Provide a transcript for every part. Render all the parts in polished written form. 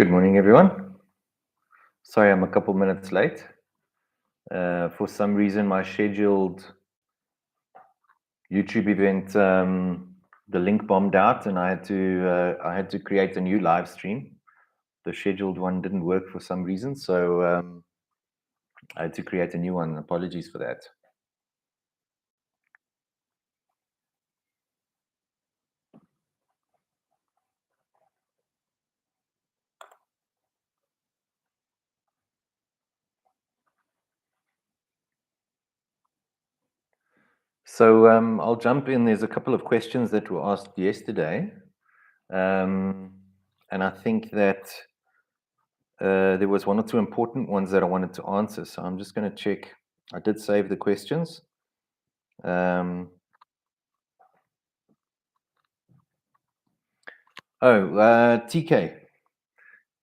Good morning, everyone. Sorry, I'm a couple minutes late. For some reason, my scheduled YouTube event, the link bombed out, and I had to create a new live stream. The scheduled one didn't work for some reason, so I had to create a new one. Apologies for that. So I'll jump in. There's a couple of questions that were asked yesterday, and I think that there was one or two important ones that I wanted to answer. So I'm just going to check. I did save the questions. TK.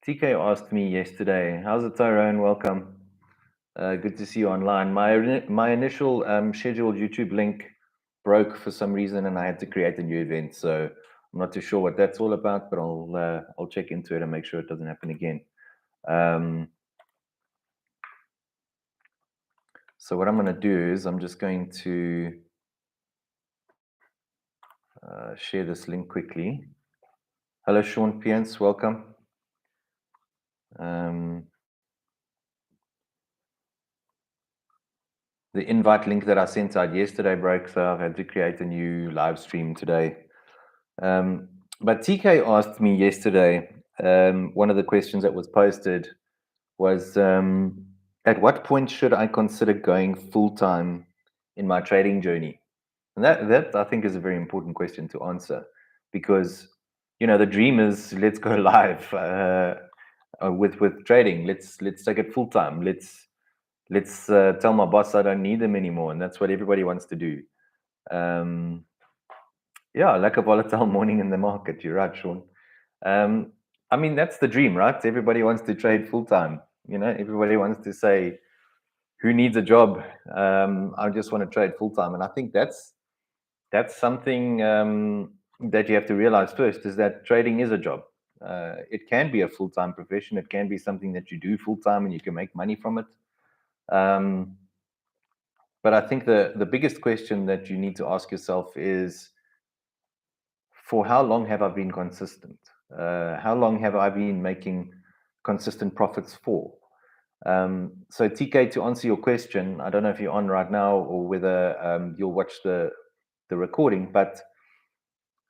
TK asked me yesterday, how's it, Tyrone? Welcome. Good to see you online. My initial scheduled YouTube link broke for some reason, and I had to create a new event. So I'm not too sure what that's all about, but I'll check into it and make sure it doesn't happen again. So what I'm going to do is I'm just going to share this link quickly. Hello, Sean Pience. Welcome. The invite link that I sent out yesterday broke, so I've had to create a new live stream today. But TK asked me yesterday, one of the questions that was posted was, at what point should I consider going full-time in my trading journey? And that I think is a very important question to answer, because the dream is, let's go live with trading. Let's take it full-time. Let's tell my boss I don't need them anymore, and that's what everybody wants to do. Yeah, like a volatile morning in the market. You're right, Sean. I mean, that's the dream, right? Everybody wants to trade full-time. Everybody wants to say, who needs a job? I just want to trade full-time. And I think that's something that you have to realize first, is that trading is a job. It can be a full-time profession. It can be something that you do full-time and you can make money from it. But I think the biggest question that you need to ask yourself is, for how long have I been consistent? How long have I been making consistent profits for? So TK, to answer your question, I don't know if you're on right now or whether you'll watch the recording, but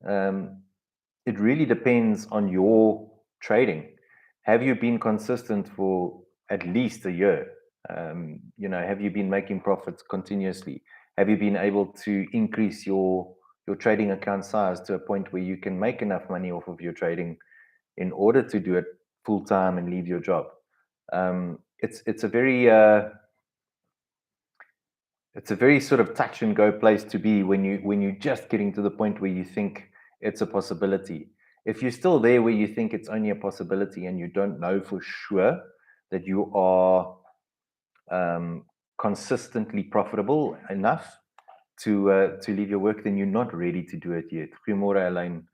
it really depends on your trading. Have you been consistent for at least a year? Have you been making profits continuously? Have you been able to increase your trading account size to a point where you can make enough money off of your trading in order to do it full time and leave your job? It's a very sort of touch and go place to be when you're just getting to the point where you think it's a possibility. If you're still there where you think it's only a possibility and you don't know for sure that you are consistently profitable enough to leave your work, then you're not ready to do it yet. Goeiemôre Elaine.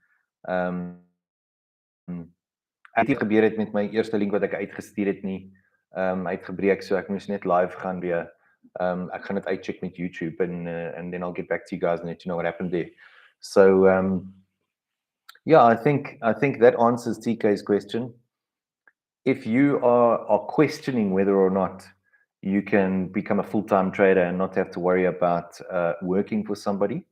Ek het gebeur het met my eerste link wat ek uitgestuur het nie. Hy het gebreek, so ek moes net live gaan weer. Ek gaan dit uitcheck met YouTube and then I'll get back to you guys and let you know what happened there. So yeah, I think that answers TK's question. If you are questioning whether or not you can become a full-time trader and not have to worry about working for somebody,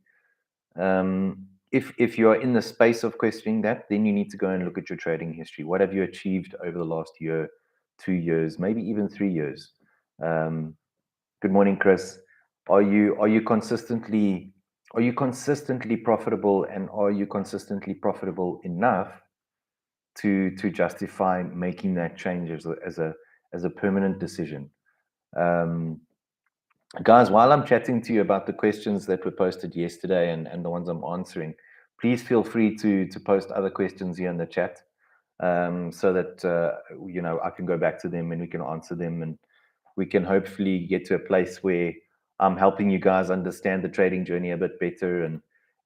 if you are in the space of questioning that, then you need to go and look at your trading history. What have you achieved over the last year, 2 years, maybe even 3 years? Good morning, Chris. Are you consistently profitable, and are you consistently profitable enough to justify making that change as a permanent decision? Guys, while I'm chatting to you about the questions that were posted yesterday and the ones I'm answering, please feel free to post other questions here in the chat, so that I can go back to them and we can answer them, and we can hopefully get to a place where I'm helping you guys understand the trading journey a bit better,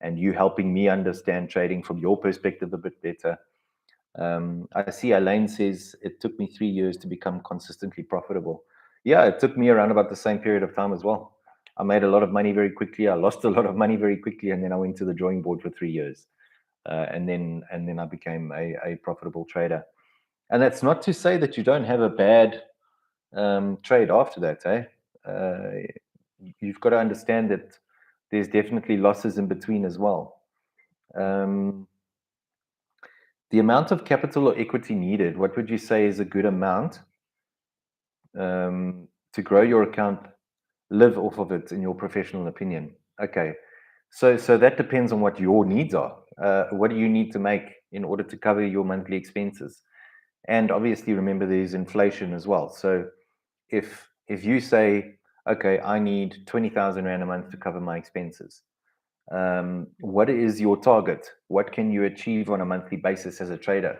and you helping me understand trading from your perspective a bit better. I see Elaine says it took me 3 years to become consistently profitable. Yeah, it took me around about the same period of time as well. I made a lot of money very quickly. I lost a lot of money very quickly, and then I went to the drawing board for 3 years, and then I became a profitable trader. And that's not to say that you don't have a bad trade after that, eh? You've got to understand that there's definitely losses in between as well. The amount of capital or equity needed, what would you say is a good amount to grow your account, live off of it, in your professional opinion? Okay, so that depends on what your needs are. What do you need to make in order to cover your monthly expenses? And obviously, remember there's inflation as well. So if you say, okay, I need 20,000 Rand a month to cover my expenses, what is your target? What can you achieve on a monthly basis as a trader?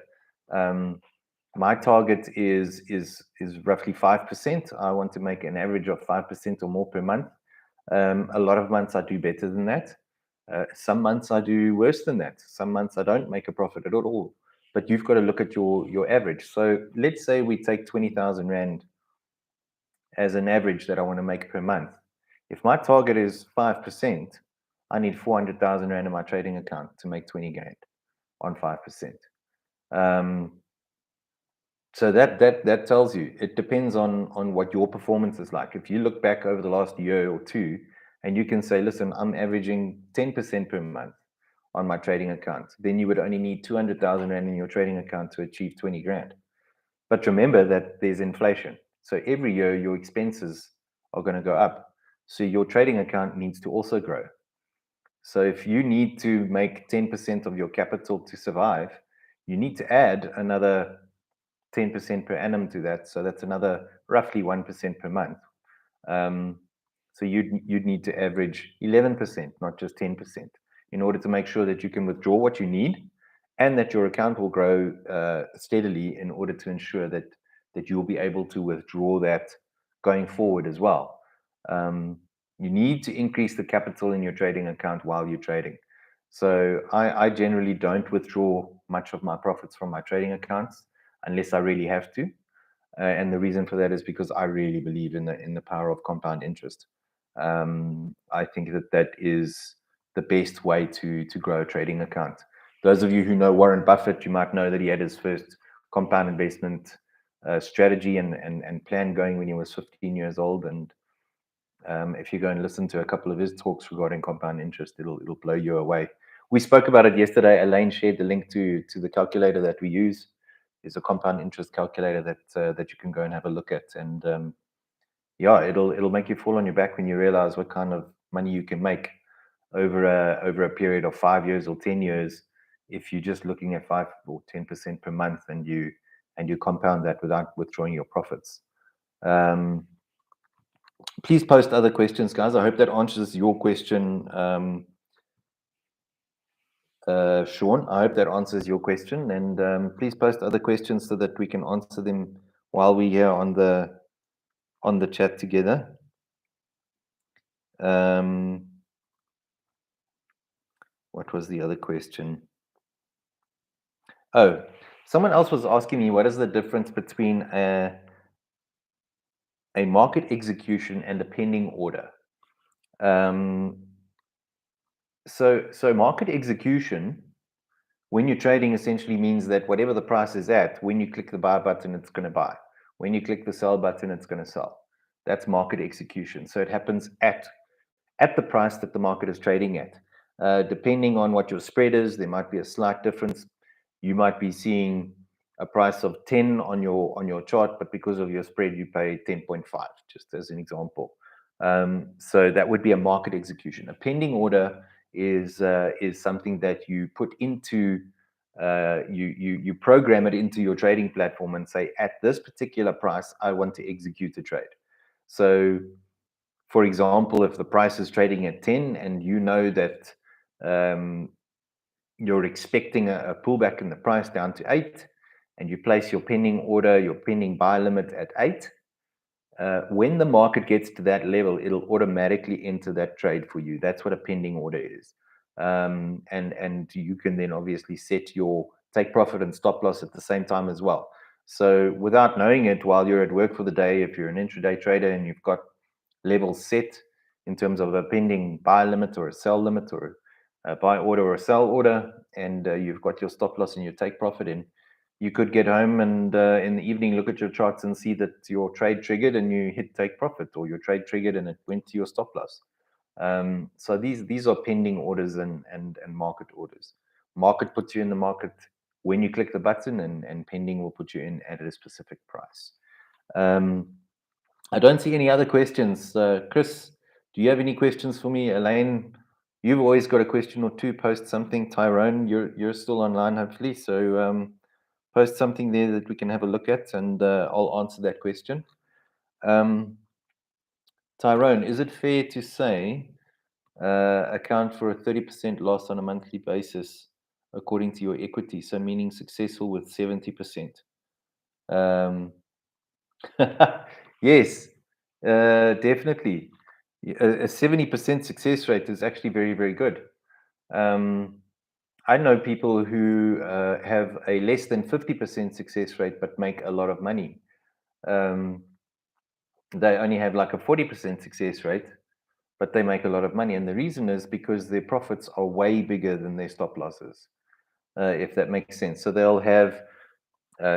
My target is roughly 5%. I want to make an average of 5% or more per month. A lot of months I do better than that. Some months I do worse than that. Some months I don't make a profit at all. But you've got to look at your average. So let's say we take 20,000 Rand as an average that I want to make per month. If my target is 5%, I need 400,000 Rand in my trading account to make 20 grand on 5%. So that tells you, it depends on what your performance is like. If you look back over the last year or two, and you can say, listen, I'm averaging 10% per month on my trading account, then you would only need 200,000 Rand in your trading account to achieve 20 grand. But remember that there's inflation. So every year your expenses are going to go up. So your trading account needs to also grow. So if you need to make 10% of your capital to survive, you need to add another 10% per annum to that. So that's another roughly 1% per month. So you'd need to average 11%, not just 10%, in order to make sure that you can withdraw what you need and that your account will grow steadily, in order to ensure that you'll be able to withdraw that going forward as well. You need to increase the capital in your trading account while you're trading. So I generally don't withdraw much of my profits from my trading accounts unless I really have to. And the reason for that is because I really believe in the power of compound interest. I think that is the best way to grow a trading account. Those of you who know Warren Buffett, you might know that he had his first compound investment strategy and plan going when he was 15 years old. And if you go and listen to a couple of his talks regarding compound interest, it'll blow you away. We spoke about it yesterday. Elaine shared the link to the calculator that we use. There's a compound interest calculator that you can go and have a look at, and yeah, it'll make you fall on your back when you realize what kind of money you can make over a period of 5 years or 10 years, if you're just looking at 5 or 10% per month, and you compound that without withdrawing your profits. Please post other questions, guys. I hope that answers your question. Sean, I hope that answers your question, and please post other questions so that we can answer them while we're here on the chat together. What was the other question? Oh, someone else was asking me, what is the difference between a market execution and a pending order? So market execution, when you're trading, essentially means that whatever the price is at, when you click the buy button, it's going to buy. When you click the sell button, it's going to sell. That's market execution. So it happens at the price that the market is trading at. Depending on what your spread is, there might be a slight difference. You might be seeing a price of 10 on your chart, but because of your spread, you pay 10.5, just as an example. So that would be a market execution. A pending order is something that you put into you program it into your trading platform and say, at this particular price, I want to execute a trade. So, for example, if the price is trading at 10 and you know that you're expecting a pullback in the price down to 8, and you place your pending order, your pending buy limit at 8, when the market gets to that level, it'll automatically enter that trade for you. That's what a pending order is. And you can then obviously set your take profit and stop loss at the same time as well. So without knowing it, while you're at work for the day, if you're an intraday trader and you've got levels set in terms of a pending buy limit or a sell limit or a buy order or a sell order, and you've got your stop loss and your take profit in, you could get home and in the evening look at your charts and see that your trade triggered and you hit take profit, or your trade triggered and it went to your stop loss. So these are pending orders and market orders. Market puts you in the market when you click the button, and pending will put you in at a specific price. I don't see any other questions. Chris, do you have any questions for me? Elaine, you've always got a question or two. Post something. Tyrone, you're still online, hopefully. So post something there that we can have a look at, and I'll answer that question. Tyrone, is it fair to say account for a 30% loss on a monthly basis according to your equity? So meaning successful with 70%. Yes, definitely. A 70% success rate is actually very, very good. I know people who have a less than 50% success rate but make a lot of money. They only have like a 40% success rate, but they make a lot of money. And the reason is because their profits are way bigger than their stop losses, if that makes sense. So they'll have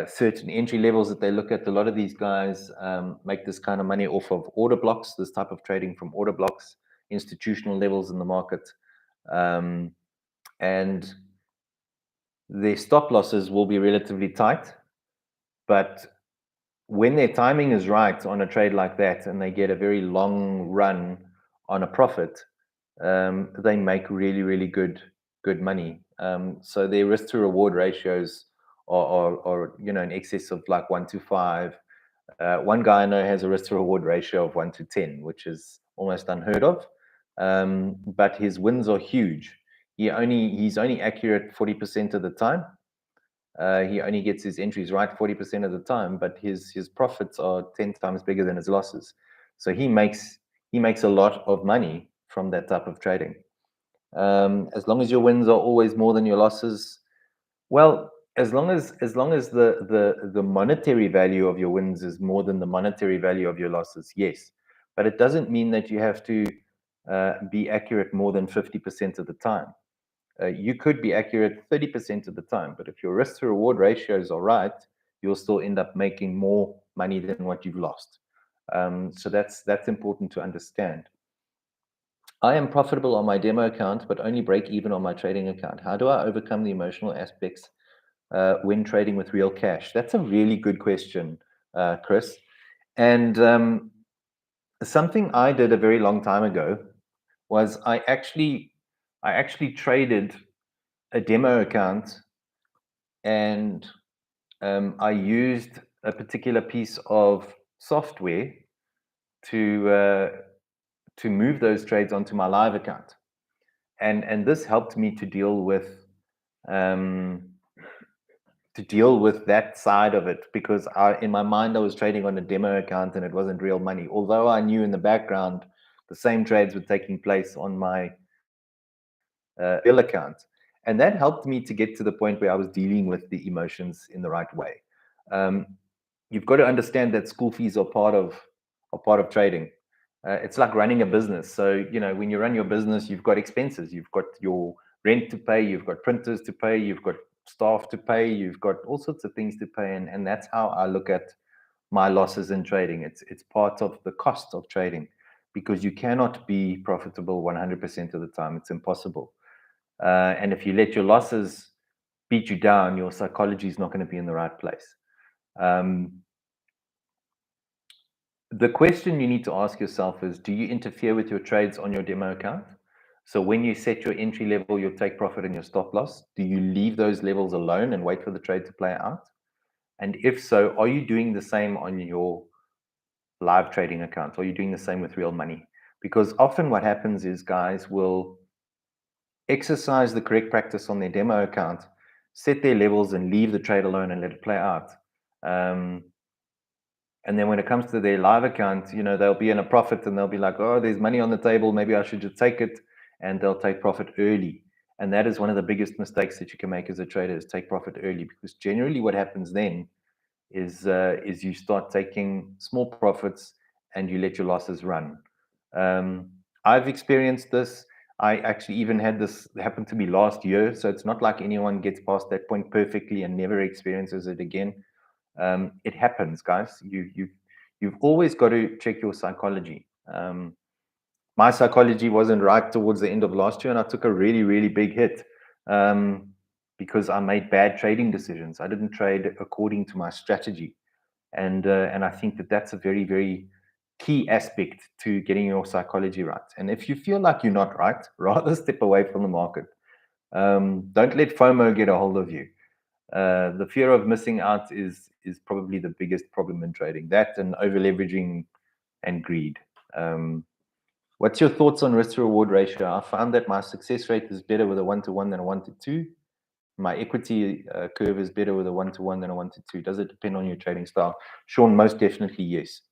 certain entry levels that they look at. A lot of these guys make this kind of money off of order blocks, this type of trading from order blocks, institutional levels in the market. And their stop losses will be relatively tight, but when their timing is right on a trade like that and they get a very long run on a profit, they make really, really good money. So their risk to reward ratios are in excess of like 1 to 5. One guy I know has a risk to reward ratio of 1 to 10, which is almost unheard of. But his wins are huge. He's only accurate 40% of the time. He only gets his entries right 40% of the time, but his profits are 10 times bigger than his losses. So he makes a lot of money from that type of trading. As long as your wins are always more than your losses, well, as long as the monetary value of your wins is more than the monetary value of your losses, yes. But it doesn't mean that you have to be accurate more than 50% of the time. You could be accurate 30% of the time, but if your risk to reward ratios are right, you'll still end up making more money than what you've lost. So that's important to understand. I am profitable on my demo account, but only break even on my trading account. How do I overcome the emotional aspects when trading with real cash? That's a really good question, Chris. And something I did a very long time ago was I actually traded a demo account, and I used a particular piece of software to move those trades onto my live account, and this helped me to deal with that side of it, because in my mind I was trading on a demo account and it wasn't real money, although I knew in the background the same trades were taking place on my real account. And that helped me to get to the point where I was dealing with the emotions in the right way. You've got to understand that school fees are part of trading. It's like running a business. So when you run your business, you've got expenses. You've got your rent to pay. You've got printers to pay. You've got staff to pay. You've got all sorts of things to pay, and that's how I look at my losses in trading. It's part of the cost of trading, because you cannot be profitable 100% of the time. It's impossible. And if you let your losses beat you down, your psychology is not going to be in the right place. The question you need to ask yourself is, do you interfere with your trades on your demo account? So when you set your entry level, your take profit and your stop loss, do you leave those levels alone and wait for the trade to play out? And if so, are you doing the same on your live trading account? Are you doing the same with real money? Because often what happens is guys will exercise the correct practice on their demo account, set their levels and leave the trade alone and let it play out. And then when it comes to their live account, they'll be in a profit and they'll be like, oh, there's money on the table, maybe I should just take it. And they'll take profit early. And that is one of the biggest mistakes that you can make as a trader, is take profit early, because generally what happens then is you start taking small profits and you let your losses run. I've experienced this. I actually even had this happen to me last year. So it's not like anyone gets past that point perfectly and never experiences it again. It happens, guys. You've always got to check your psychology. My psychology wasn't right towards the end of last year, and I took a really, really big hit because I made bad trading decisions. I didn't trade according to my strategy, and I think that that's a very, very key aspect to getting your psychology right. And if you feel like you're not right, rather step away from the market. Don't let FOMO get a hold of you. The fear of missing out is probably the biggest problem in trading. That and over leveraging and greed. What's your thoughts on risk to reward ratio? I found that my success rate is better with a 1-to-1 than a 1-to-2. My equity curve is better with a 1-to-1 than a 1-to-2. Does it depend on your trading style? Sean, most definitely yes.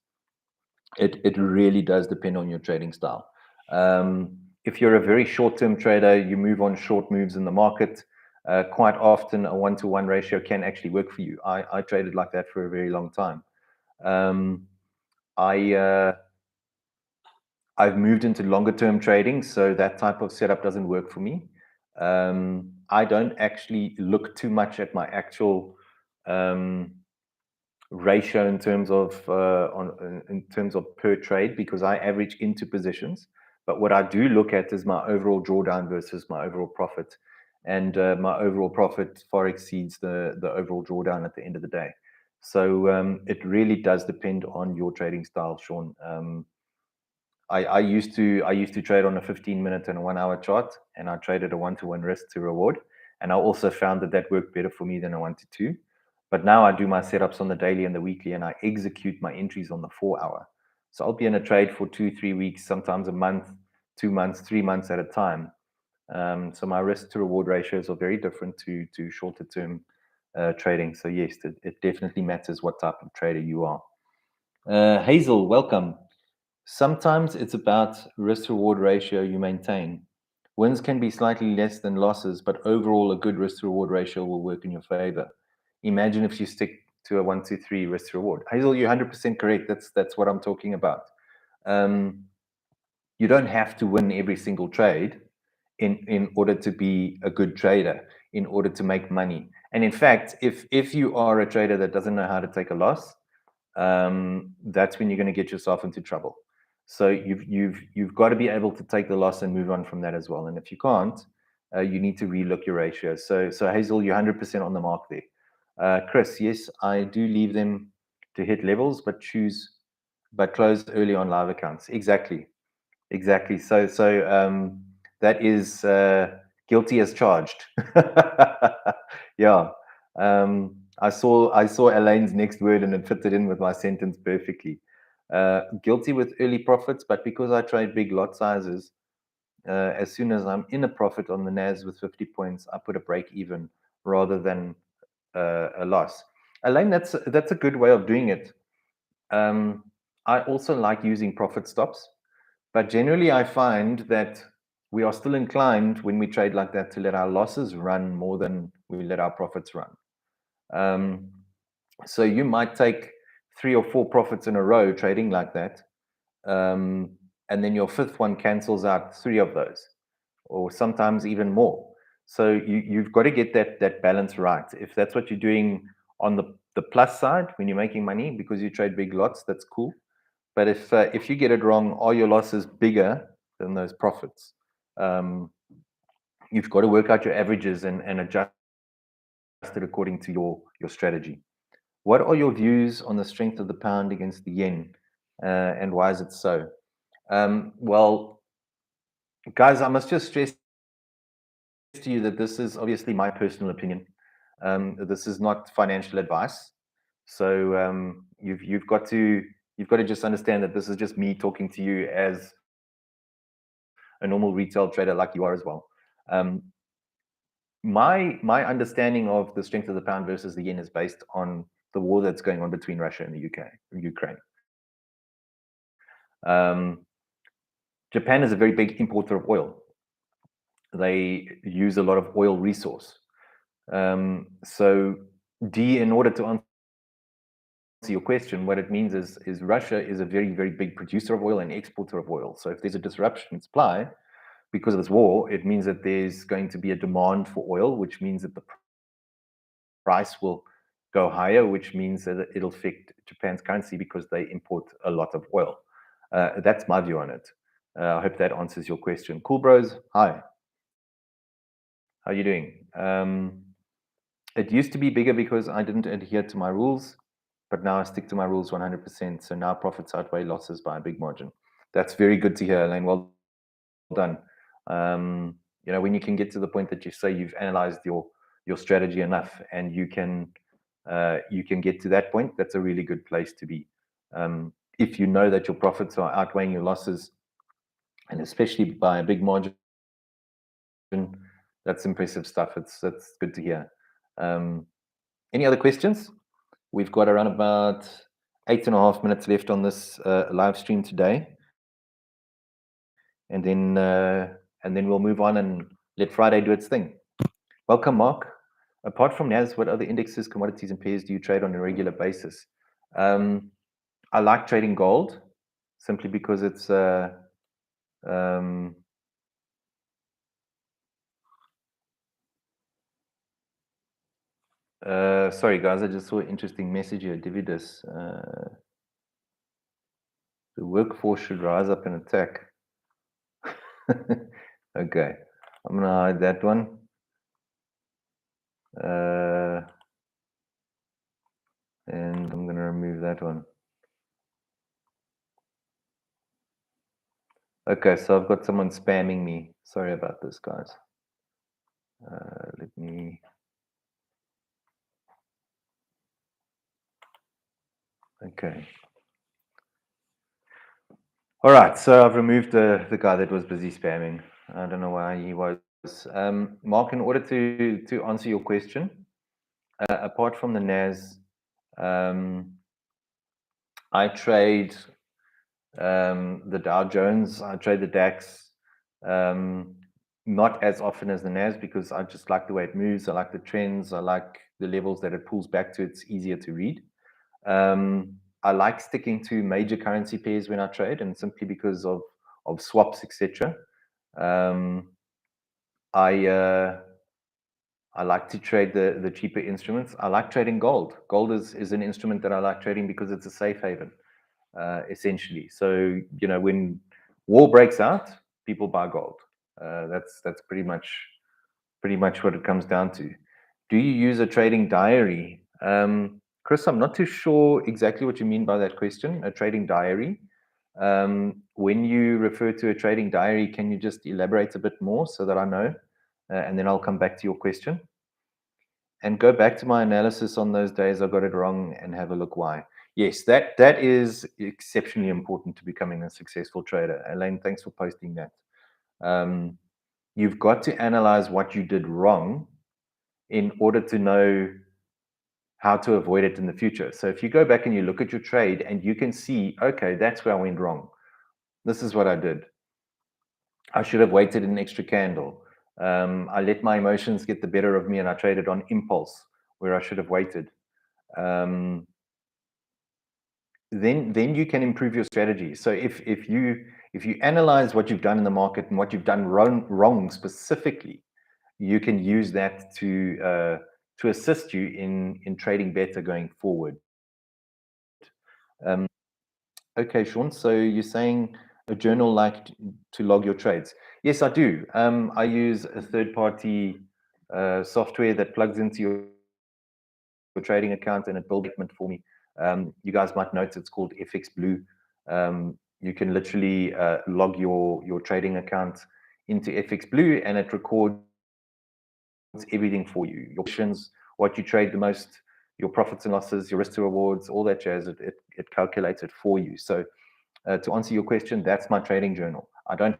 It really does depend on your trading style. If you're a very short-term trader, you move on short moves in the market. Quite often, a 1-to-1 ratio can actually work for you. I traded like that for a very long time. I've moved into longer-term trading, so that type of setup doesn't work for me. I don't actually look too much at my actual ratio in terms of per trade, because I average into positions. But what I do look at is my overall drawdown versus my overall profit, and my overall profit far exceeds the overall drawdown at the end of the day. So it really does depend on your trading style, Sean. I used to trade on a 15-minute and a 1-hour chart, and I traded a 1-to-1 risk to reward, and I also found that worked better for me than a 1-to-2. But now I do my setups on the daily and the weekly, and I execute my entries on the 4-hour. So I'll be in a trade for 2-3 weeks, sometimes a month, 2 months, 3 months at a time. So my risk to reward ratios are very different to shorter term trading. So yes, it definitely matters what type of trader you are. Hazel, welcome. Sometimes it's about risk reward ratio you maintain. Wins can be slightly less than losses, but overall, a good risk reward ratio will work in your favor. Imagine if you stick to a 1-to-3 risk reward. Hazel, you're 100% correct. That's what I'm talking about. You don't have to win every single trade in order to be a good trader, in order to make money. And in fact, if you are a trader that doesn't know how to take a loss, that's when you're going to get yourself into trouble. So you've got to be able to take the loss and move on from that as well. And if you can't, you need to relook your ratios. So Hazel, you're 100% on the mark there. Chris, yes, I do leave them to hit levels, but close early on live accounts. Exactly. So that is guilty as charged. Yeah. I saw Elaine's next word and it fitted in with my sentence perfectly. Guilty with early profits, but because I trade big lot sizes, as soon as I'm in a profit on the NAS with 50 points, I put a break even rather than a loss. Elaine, that's a good way of doing it. I also like using profit stops, but generally I find that we are still inclined when we trade like that to let our losses run more than we let our profits run. So you might take 3 or 4 profits in a row trading like that, and then your fifth one cancels out 3 of those, or sometimes even more. So you've got to get that balance right. If that's what you're doing on the plus side when you're making money because you trade big lots, that's cool. But if you get it wrong, are your losses bigger than those profits? You've got to work out your averages and adjust it according to your strategy. What are your views on the strength of the pound against the yen, and why is it so? Well, guys, I must just stress to you that this is obviously my personal opinion. This is not financial advice. So you've got to just understand that this is just me talking to you as a normal retail trader like you are as well. My understanding of the strength of the pound versus the yen is based on the war that's going on between Russia and the Ukraine. Japan is a very big importer of oil. they use a lot of oil resource. So D, in order to answer your question, what it means is Russia is a very, very big producer of oil and exporter of oil. So if there's a disruption in supply because of this war, it means that there's going to be a demand for oil, which means that the price will go higher, which means that it'll affect Japan's currency because they import a lot of oil. That's my view on it. I hope that answers your question. Cool Bros, hi. How are you doing? It used to be bigger because I didn't adhere to my rules, but now I stick to my rules 100%. So now profits outweigh losses by a big margin. That's very good to hear, Elaine. Well done. When you can get to the point that you say you've analyzed your strategy enough, and you can get to that point, that's a really good place to be. If you know that your profits are outweighing your losses, and especially by a big margin, that's impressive stuff. That's good to hear. Any other questions? We've got around about 8.5 minutes left on this live stream today, and then we'll move on and let Friday do its thing. Welcome, Mark. Apart from NAS, what other indexes, commodities, and pairs do you trade on a regular basis? I like trading gold simply because it's sorry guys, I just saw an interesting message here. Dividus. The workforce should rise up and attack. Okay, I'm gonna hide that one. And I'm gonna remove that one. Okay, so I've got someone spamming me. Sorry about this, guys. Let me. Okay. All right, so I've removed the guy that was busy spamming. I don't know why he was. Mark, in order to answer your question, apart from the NAS, I trade the Dow Jones, I trade the DAX, not as often as the NAS because I just like the way it moves. I like the trends. I like the levels that it pulls back to. It's easier to read. I like sticking to major currency pairs when I trade, and simply because of swaps, etc. I like to trade the cheaper instruments. I like trading gold. Gold is an instrument that I like trading because it's a safe haven, essentially. So when war breaks out, people buy gold. That's pretty much what it comes down to. Do you use a trading diary? Chris, I'm not too sure exactly what you mean by that question, a trading diary. When you refer to a trading diary, can you just elaborate a bit more so that I know? And then I'll come back to your question. And go back to my analysis on those days I got it wrong and have a look why. Yes, that is exceptionally important to becoming a successful trader. Elaine, thanks for posting that. You've got to analyze what you did wrong in order to know how to avoid it in the future. So if you go back and you look at your trade and you can see, okay, that's where I went wrong. This is what I did. I should have waited an extra candle. I let my emotions get the better of me and I traded on impulse where I should have waited. Then you can improve your strategy. So if you analyze what you've done in the market and what you've done wrong specifically, you can use that to assist you in trading better going forward. Okay, Sean. So you're saying a journal like to log your trades? Yes, I do. I use a third-party software that plugs into your trading account and it builds it for me. You guys might notice it's called FX Blue. You can literally log your trading account into FX Blue and it records everything for you. Your options, what you trade the most, your profits and losses, your risk to rewards, all that jazz. It calculates it for you. So to answer your question, that's my trading journal. I don't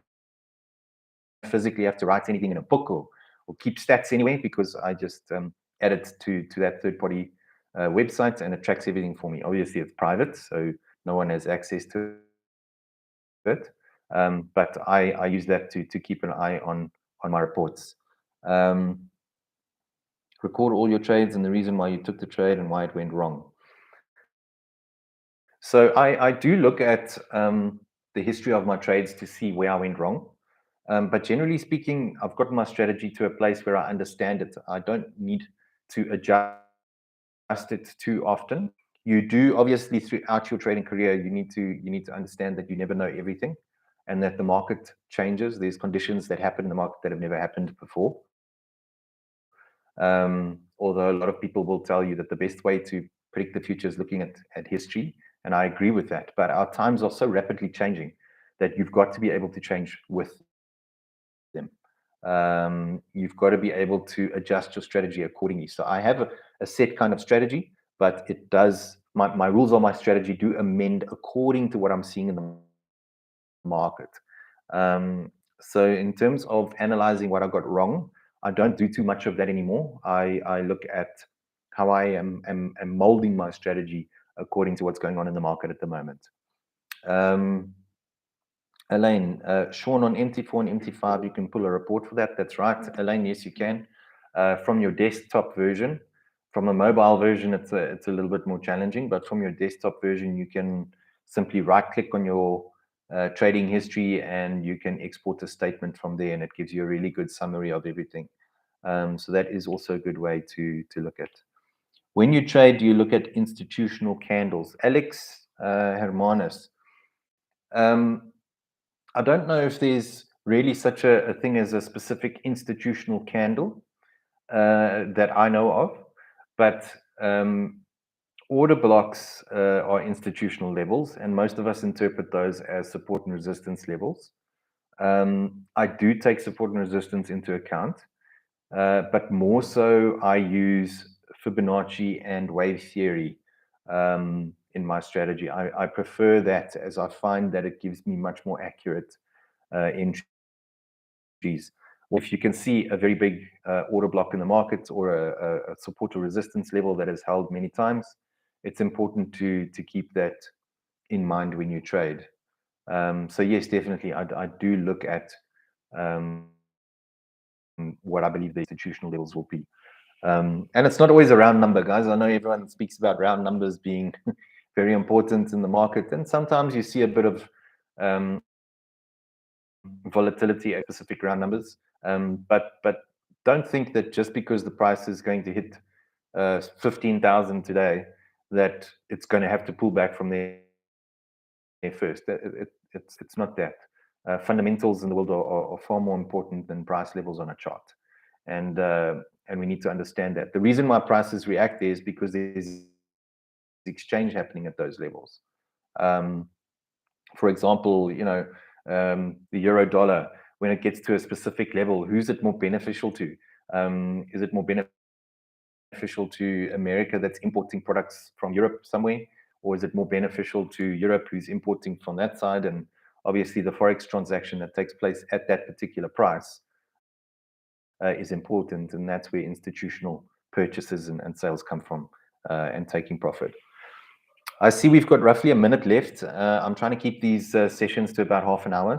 physically have to write anything in a book or keep stats anyway because I just add it to that third-party website and it tracks everything for me. Obviously, it's private, so no one has access to it. But I use that to keep an eye on my reports. Record all your trades and the reason why you took the trade and why it went wrong. So I do look at the history of my trades to see where I went wrong. But generally speaking, I've gotten my strategy to a place where I understand it. I don't need to adjust it too often. You do, obviously, throughout your trading career, you need to understand that you never know everything, and that the market changes. There's conditions that happen in the market that have never happened before. Although a lot of people will tell you that the best way to predict the future is looking at history, and I agree with that. But our times are so rapidly changing that you've got to be able to change with them. You've got to be able to adjust your strategy accordingly. So I have a set kind of strategy, but it does, my rules on my strategy do amend according to what I'm seeing in the market. So in terms of analyzing what I got wrong, I don't do too much of that anymore. I look at how I am molding my strategy according to what's going on in the market at the moment. Elaine, Sean, on MT4 and MT5, you can pull a report for that. That's right. Elaine, yes, you can. From your desktop version. From a mobile version, it's a little bit more challenging, but from your desktop version, you can simply right-click on your trading history and you can export a statement from there, and it gives you a really good summary of everything. So that is also a good way to look at. When you trade, do you look at institutional candles? Alex Hermanus. I don't know if there's really such a thing as a specific institutional candle that I know of, but order blocks are institutional levels, and most of us interpret those as support and resistance levels. I do take support and resistance into account, but more so I use Fibonacci and wave theory in my strategy. I prefer that, as I find that it gives me much more accurate entries. If you can see a very big order block in the market or a support or resistance level that is held many times, it's important to keep that in mind when you trade. So yes, definitely, I do look at what I believe the institutional levels will be. And it's not always a round number, guys. I know everyone speaks about round numbers being very important in the market, and sometimes you see a bit of volatility at specific round numbers. But don't think that just because the price is going to hit 15,000 today, that it's going to have to pull back from there first. It's not that. Fundamentals in the world are far more important than price levels on a chart, and we need to understand that. The reason why prices react is because there's exchange happening at those levels. For example, the euro dollar, when it gets to a specific level, who's it more beneficial to? Is it more beneficial to America that's importing products from Europe somewhere? Or is it more beneficial to Europe who's importing from that side? And obviously the Forex transaction that takes place at that particular price is important. And that's where institutional purchases and sales come from and taking profit. I see we've got roughly a minute left. I'm trying to keep these sessions to about half an hour,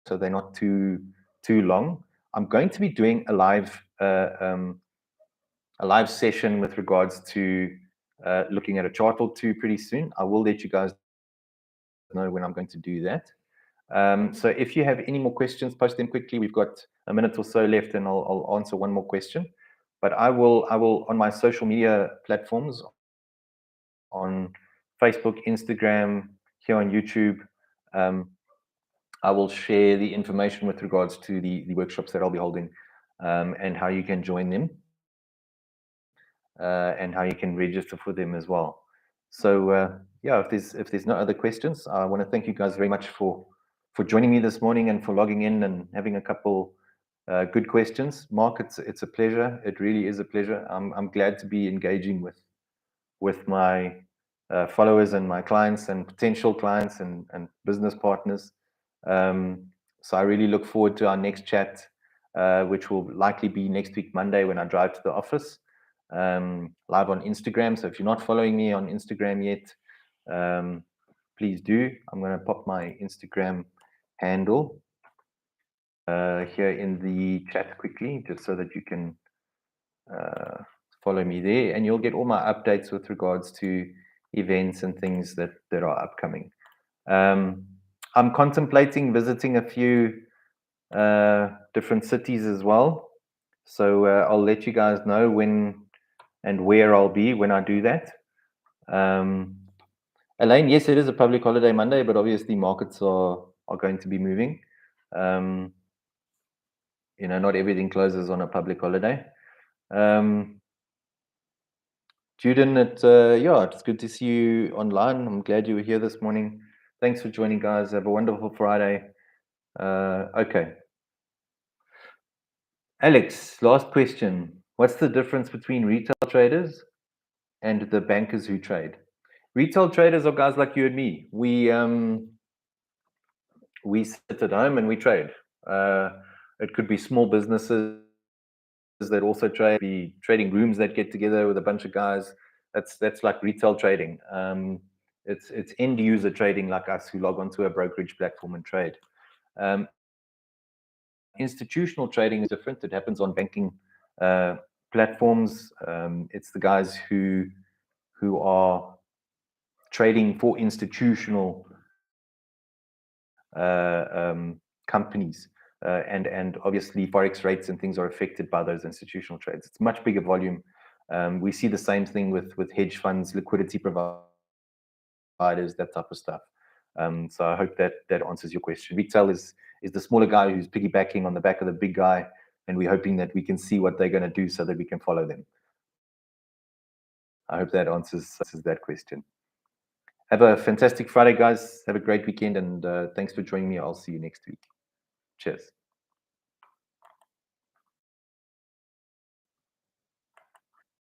so they're not too long. I'm going to be doing a live session with regards to looking at a chart or two pretty soon. I will let you guys know when I'm going to do that. So if you have any more questions, post them quickly. We've got a minute or so left, and I'll answer one more question. But I will on my social media platforms, on Facebook, Instagram, here on YouTube, I will share the information with regards to the workshops that I'll be holding, and how you can join them, and how you can register for them as well. So yeah, if there's no other questions, I want to thank you guys very much for joining me this morning and for logging in and having a couple good questions. Mark, it's a pleasure. It really is a pleasure. I'm glad to be engaging with my followers and my clients and potential clients and business partners. So I really look forward to our next chat, which will likely be next week, Monday, when I drive to the office, live on Instagram. So if you're not following me on Instagram yet, please do. I'm going to pop my Instagram handle here in the chat quickly, just so that you can follow me there, and you'll get all my updates with regards to events and things that are upcoming. I'm contemplating visiting a few different cities as well, so I'll let you guys know when and where I'll be when I do that. Elaine, yes, it is a public holiday Monday, but obviously markets are going to be moving. Not everything closes on a public holiday. Juden, it's good to see you online. I'm glad you were here this morning. Thanks for joining, guys. Have a wonderful Friday. Okay. Alex, last question. What's the difference between retail traders and the bankers who trade? Retail traders are guys like you and me. We sit at home and we trade. It could be small businesses that also trade, be trading rooms that get together with a bunch of guys. That's like retail trading. It's end user trading like us who log onto a brokerage platform and trade. Institutional trading is different. It happens on banking platforms. It's the guys who are trading for institutional companies. And obviously forex rates and things are affected by those institutional trades. It's much bigger volume. We see the same thing with hedge funds, liquidity providers, that type of stuff. So I hope that answers your question. Retail is the smaller guy who's piggybacking on the back of the big guy, and we're hoping that we can see what they're going to do so that we can follow them. I hope that answers that question. Have a fantastic Friday, guys. Have a great weekend, and thanks for joining me. I'll see you next week. Cheers.